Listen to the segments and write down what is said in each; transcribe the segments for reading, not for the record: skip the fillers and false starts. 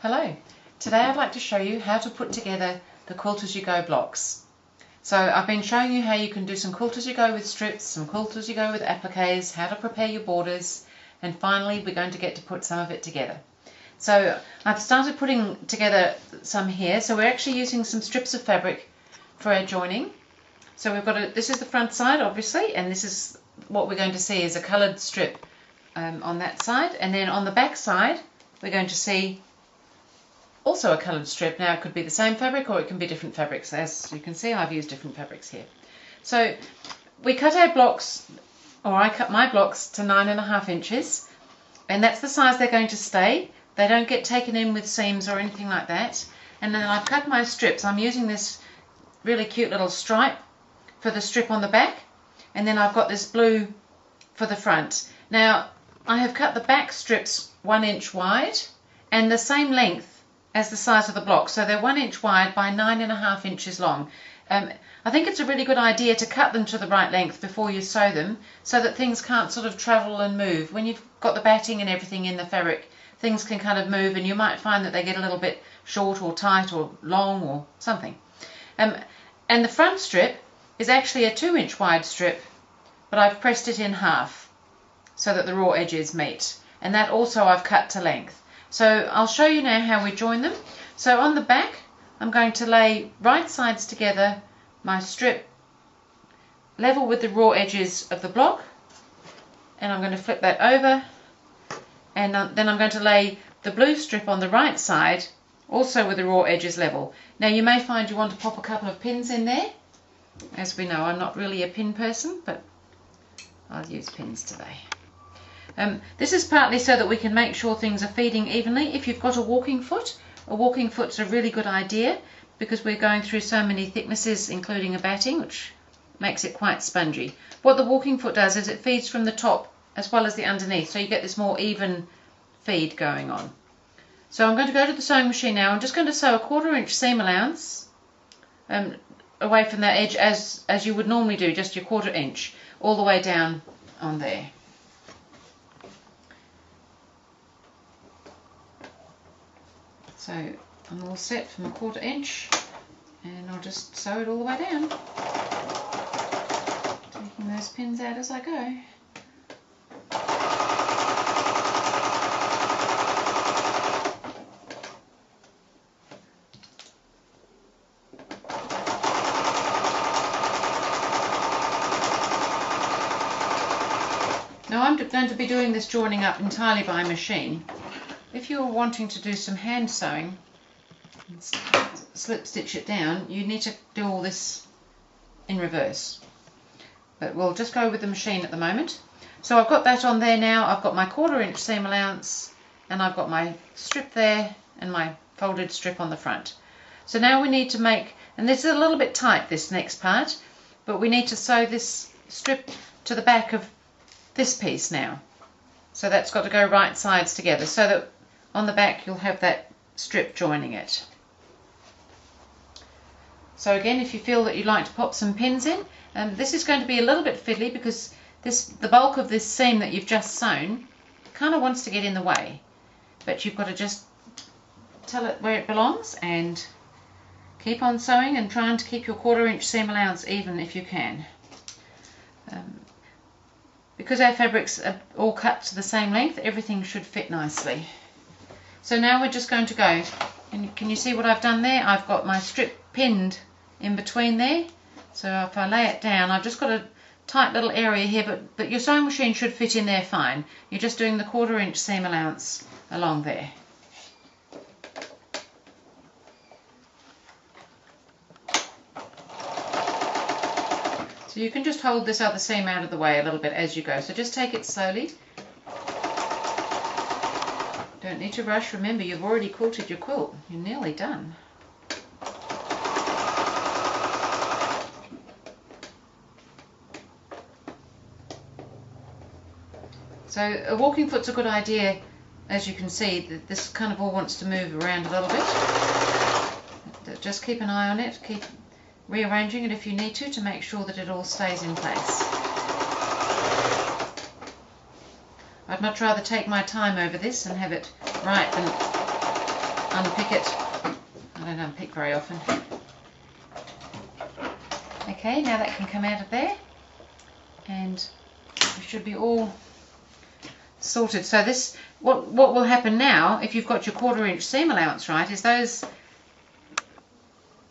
Hello, today I'd like to show you how to put together the Quilt As You Go blocks. So I've been showing you how you can do some Quilt As You Go with strips, some Quilt As You Go with appliques, how to prepare your borders, and finally we're going to get to put some of it together. So I've started putting together some here, so we're actually using some strips of fabric for our joining. So we've got this is the front side obviously, and this is what we're going to see is a coloured strip on that side, and then on the back side we're going to see also a coloured strip. Now it could be the same fabric or it can be different fabrics. As you can see, I've used different fabrics here. So we cut our blocks, or I cut my blocks to 9.5 inches, and that's the size they're going to stay. They don't get taken in with seams or anything like that. And then I've cut my strips. I'm using this really cute little stripe for the strip on the back, and then I've got this blue for the front. Now I have cut the back strips 1 inch wide and the same length as the size of the block, so they're 1 inch wide by 9.5 inches long. I think it's a really good idea to cut them to the right length before you sew them, so that things can't sort of travel and move. When you've got the batting and everything in the fabric, things can kind of move, and you might find that they get a little bit short or tight or long or something. And the front strip is actually a 2 inch wide strip, but I've pressed it in half so that the raw edges meet, and that also I've cut to length. So I'll show you now how we join them. So on the back I'm going to lay right sides together my strip level with the raw edges of the block, and I'm going to flip that over, and then I'm going to lay the blue strip on the right side also with the raw edges level. Now you may find you want to pop a couple of pins in there. As we know, I'm not really a pin person, but I'll use pins today. This is partly so that we can make sure things are feeding evenly. If you've got a walking foot's a really good idea, because we're going through so many thicknesses including a batting, which makes it quite spongy. What the walking foot does is it feeds from the top as well as the underneath, so you get this more even feed going on. So I'm going to go to the sewing machine now. I'm just going to sew a 1/4 inch seam allowance away from that edge as you would normally do, just your 1/4 inch all the way down on there. So I'm all set from a 1/4 inch, and I'll just sew it all the way down, taking those pins out as I go. Now I'm going to be doing this joining up entirely by machine. If you're wanting to do some hand sewing and slip stitch it down, you need to do all this in reverse. But we'll just go with the machine at the moment. So I've got that on there now. I've got my 1/4 inch seam allowance, and I've got my strip there and my folded strip on the front. So now we need to make, and this is a little bit tight, this next part, but we need to sew this strip to the back of this piece now. So that's got to go right sides together, so that on the back you'll have that strip joining it. So again, if you feel that you'd like to pop some pins in, this is going to be a little bit fiddly because the bulk of this seam that you've just sewn kind of wants to get in the way, but you've got to just tell it where it belongs and keep on sewing and trying to keep your 1/4 inch seam allowance even if you can. Because our fabrics are all cut to the same length, everything should fit nicely. So now we're just going to go, and can you see what I've done there? I've got my strip pinned in between there, so if I lay it down, I've just got a tight little area here, but your sewing machine should fit in there fine. You're just doing the 1/4 inch seam allowance along there. So you can just hold this other seam out of the way a little bit as you go, so just take it slowly. Don't need to rush. Remember, you've already quilted your quilt. You're nearly done. So a walking foot's a good idea. As you can see, this kind of all wants to move around a little bit. Just keep an eye on it. Keep rearranging it if you need to make sure that it all stays in place. I'd much rather take my time over this and have it right than unpick it. I don't unpick very often. Okay, now that can come out of there, and we should be all sorted. So this, what will happen now, if you've got your 1/4 inch seam allowance right, is those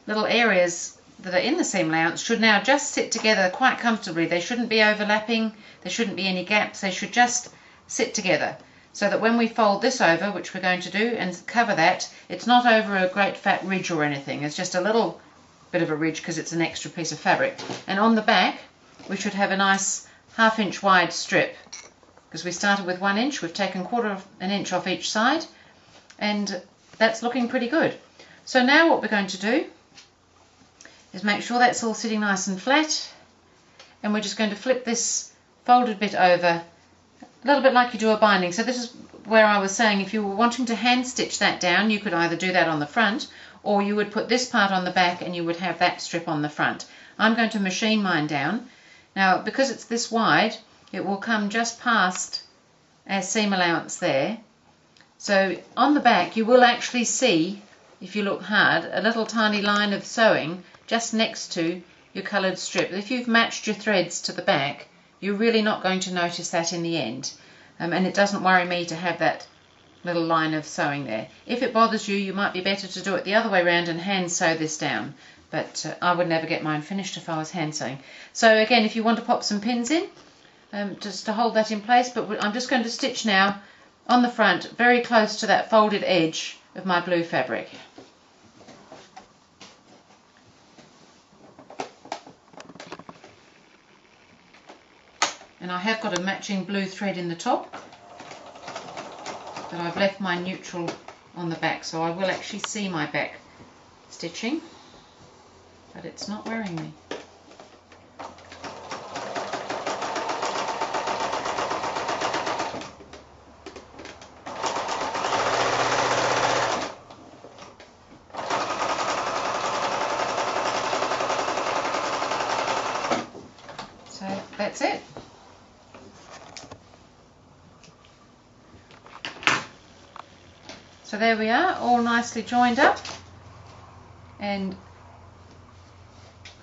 little areas that are in the seam allowance should now just sit together quite comfortably. They shouldn't be overlapping, there shouldn't be any gaps, they should just sit together, so that when we fold this over, which we're going to do, and cover that, it's not over a great fat ridge or anything, it's just a little bit of a ridge because it's an extra piece of fabric. And on the back we should have a nice 1/2 inch wide strip, because we started with 1 inch, we've taken 1/4 inch off each side, and that's looking pretty good. So now what we're going to do is make sure that's all sitting nice and flat, and we're just going to flip this folded bit over a little bit like you do a binding. So this is where I was saying, if you were wanting to hand stitch that down, you could either do that on the front, or you would put this part on the back and you would have that strip on the front. I'm going to machine mine down. Now, because it's this wide, it will come just past our seam allowance there. So on the back you will actually see, if you look hard, a little tiny line of sewing just next to your coloured strip. If you've matched your threads to the back, you're really not going to notice that in the end. And it doesn't worry me to have that little line of sewing there. If it bothers you, you might be better to do it the other way around and hand sew this down, but I would never get mine finished if I was hand sewing. So again, if you want to pop some pins in, just to hold that in place, but I'm just going to stitch now on the front very close to that folded edge of my blue fabric. And I have got a matching blue thread in the top, but I've left my neutral on the back, so I will actually see my back stitching, but it's not worrying me. So that's it. So there we are, all nicely joined up, and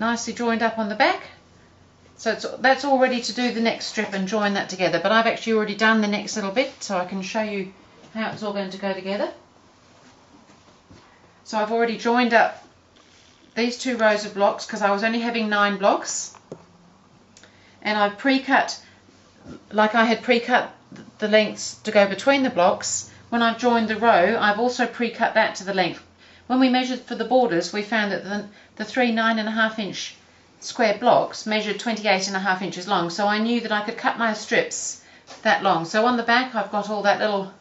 nicely joined up on the back. So that's all ready to do the next strip and join that together. But I've actually already done the next little bit, so I can show you how it's all going to go together. So I've already joined up these 2 rows of blocks because I was only having 9 blocks, and I've pre-cut, like I had pre-cut the lengths to go between the blocks. When I've joined the row, I've also pre-cut that to the length. When we measured for the borders, we found that the 3 9.5 inch square blocks measured 28.5 inches long, so I knew that I could cut my strips that long. So on the back I've got all that little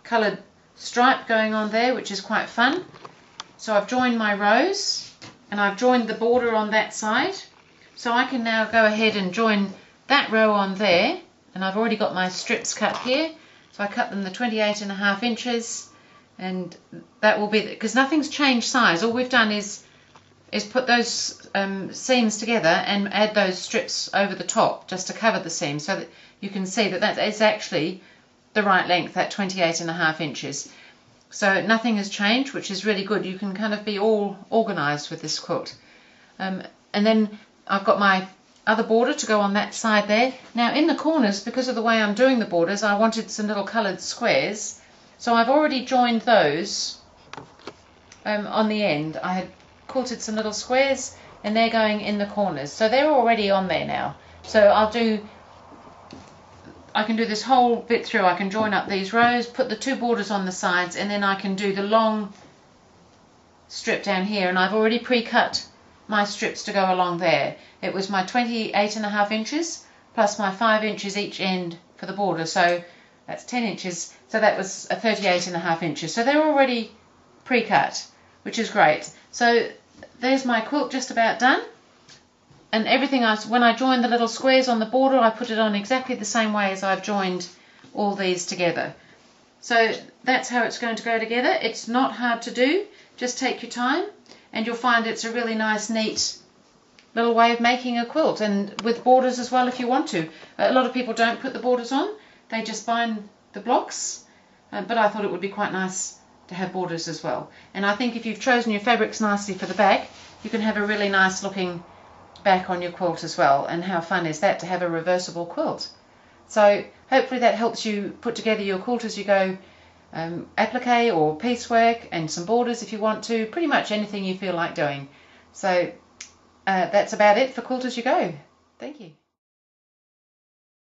coloured stripe going on there, which is quite fun. So I've joined my rows, and I've joined the border on that side, so I can now go ahead and join that row on there, and I've already got my strips cut here. So I cut them the 28.5 inches, and that will be, because nothing's changed size. All we've done is put those seams together and add those strips over the top just to cover the seam, so that you can see that that is actually the right length, that 28.5 inches. So nothing has changed, which is really good. You can kind of be all organised with this quilt. And then I've got my other border to go on that side there. Now in the corners, because of the way I'm doing the borders, I wanted some little coloured squares, so I've already joined those on the end. I had quilted some little squares, and they're going in the corners, so they're already on there now. So I can do this whole bit through. I can join up these rows, put the 2 borders on the sides, and then I can do the long strip down here, and I've already pre-cut my strips to go along there. It was my 28.5 inches plus my 5 inches each end for the border, so that's 10 inches, so that was a 38.5 inches. So they're already pre-cut, which is great. So there's my quilt just about done, and everything else, when I joined the little squares on the border, I put it on exactly the same way as I've joined all these together. So that's how it's going to go together. It's not hard to do, just take your time, and you'll find it's a really nice, neat little way of making a quilt, and with borders as well if you want to. A lot of people don't put the borders on, they just bind the blocks, but I thought it would be quite nice to have borders as well. And I think if you've chosen your fabrics nicely for the back, you can have a really nice looking back on your quilt as well. And how fun is that to have a reversible quilt? So hopefully that helps you put together your quilt as you go applique or piecework, and some borders if you want to, pretty much anything you feel like doing. So that's about it for Quilt as you go. Thank you.